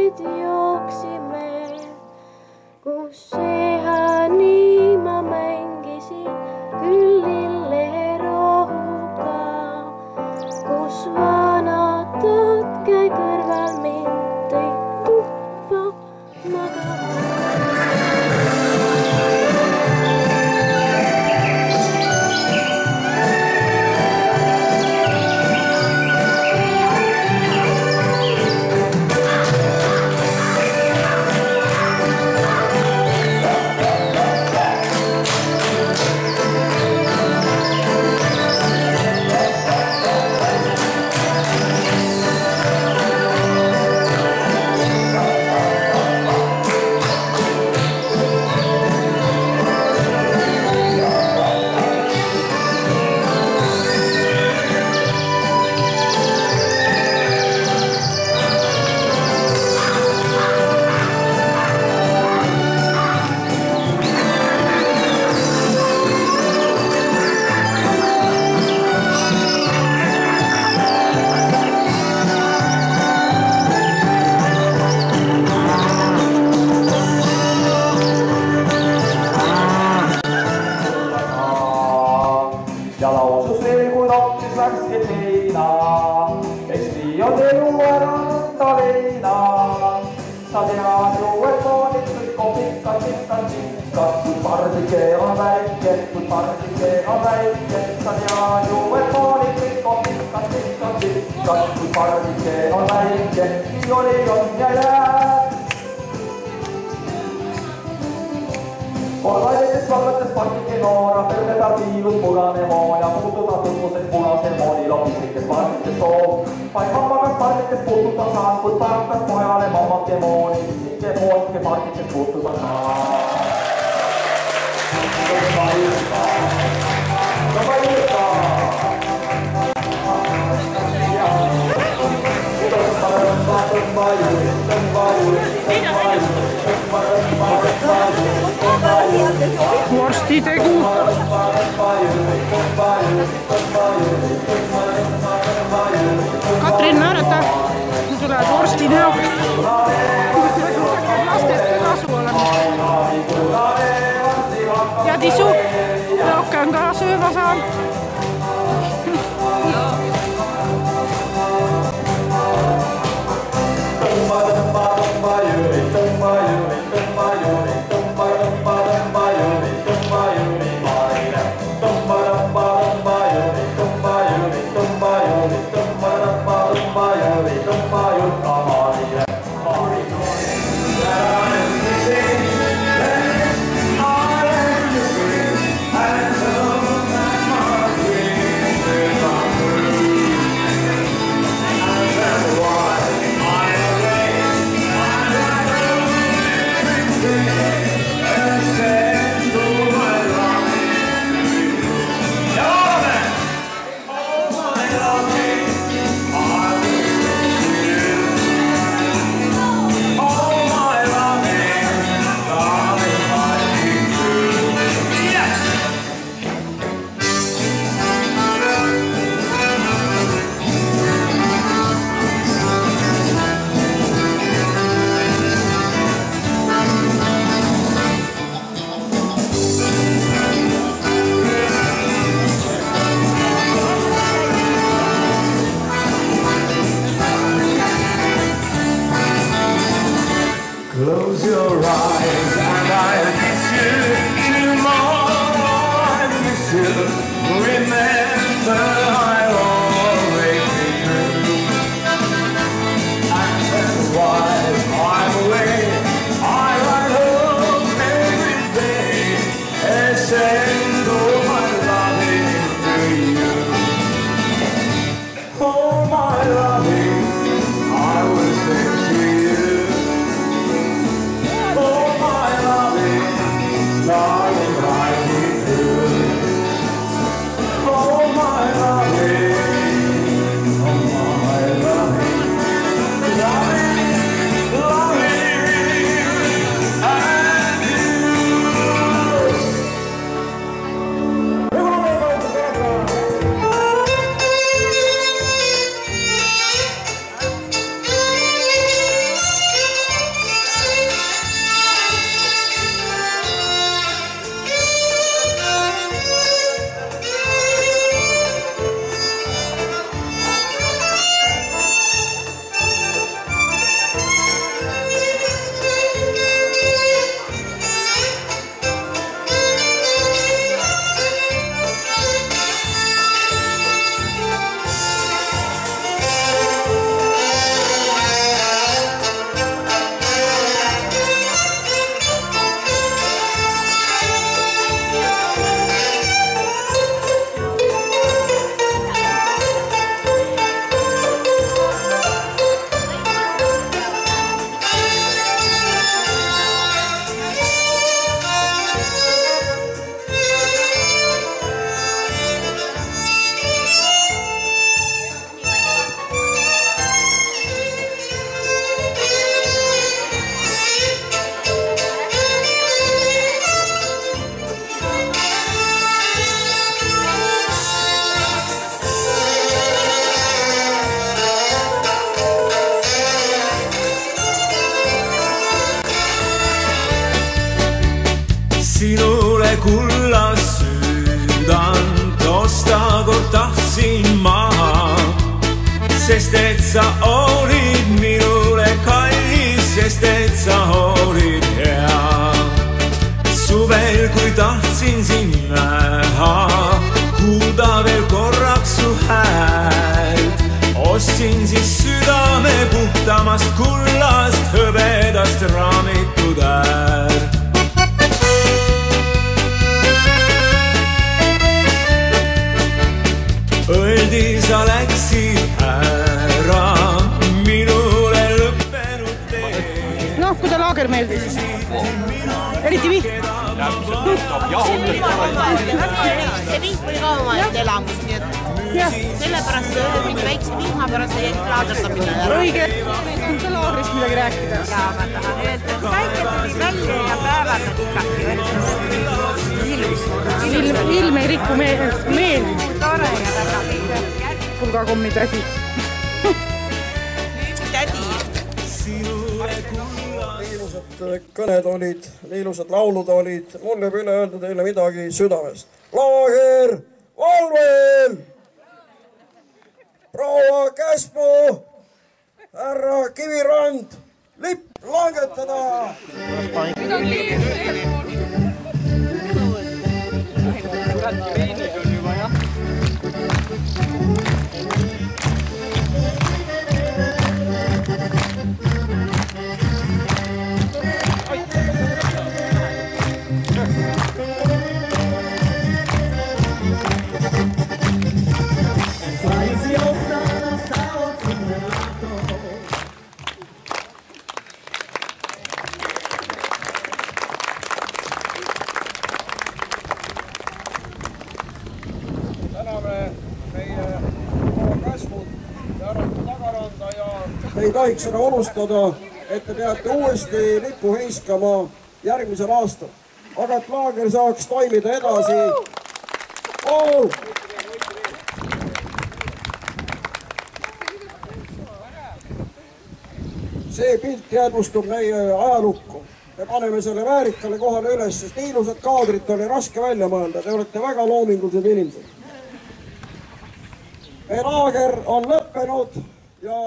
lapsed jooksime, kus sehani ma mängisin küll lillerohuga, kus vanad käi kõrval mind tõi tuppa magama. Ja lausus veel, kui noppis värske teina, eks nii on elu ära nõnda leina. Sa tead ju, et moonid kõik on pikad, kui pardike on väike, kui pardike on väike. Sa tead ju, et moonid kõik on pikad, kui pardike on väike. Nii oli, on ja jääb. Korvalides valgates pardike noora, perle peal viilus punane moon ja muutuda tunnuseks punasel moonil opisikes pardikes soov. Vaid mammakas pardikes puutuda saan, kuid parakas pojale mammake mooni, pisike moonike pardikes puutuda saan. Tõmba jõuda! Tõmba jõuda! Vorstitegu. Katrin, naerata. Nüüd tulevad vorsti näoks. Lastest kasu olema. Ja tisu. Rohkem ka sööma saan. sa olid minule kallis, sest et sa olid hea. Suvel, kui tahtsin sind näha, kuulda veel korraks su häält, ostsin siis südame puhtamast kullast, hõbedast raamitud äärt. Õldi sa läksid ära minule lõppenud tee. Noh, kui ta laager meeldis. Eriti vihm. See vihm oli ka omaette elamus, nii et sellepärast mingi väikse vihma pärast ei laaderdamine. Õige, ta laagrist midagi rääkida. Jaa, ma tahan öelda, et päike tuli välja ja päevad on ikkagi ilus. Ilm ei rikku meeli. Tore ja väga Pulgakommi tädi. tädi. Ilusad kõned olid, ilusad laulud olid, mul jääb üle öelda teile midagi südamest. Laager, valvel! Proua Käspu, härra Kivirand, lipp langetada! Ei tohiks seda unustada, et te peate uuesti lippu heiskama järgmisel aastal. Aga et laager saaks toimida edasi. See pilt jäädvustub meie ajalukku. Me paneme selle väärikale kohale üles, sest nii ilusad kaadrit oli raske välja mõelda. Te olete väga loomingulised inimesed. Meie laager on lõppenud ja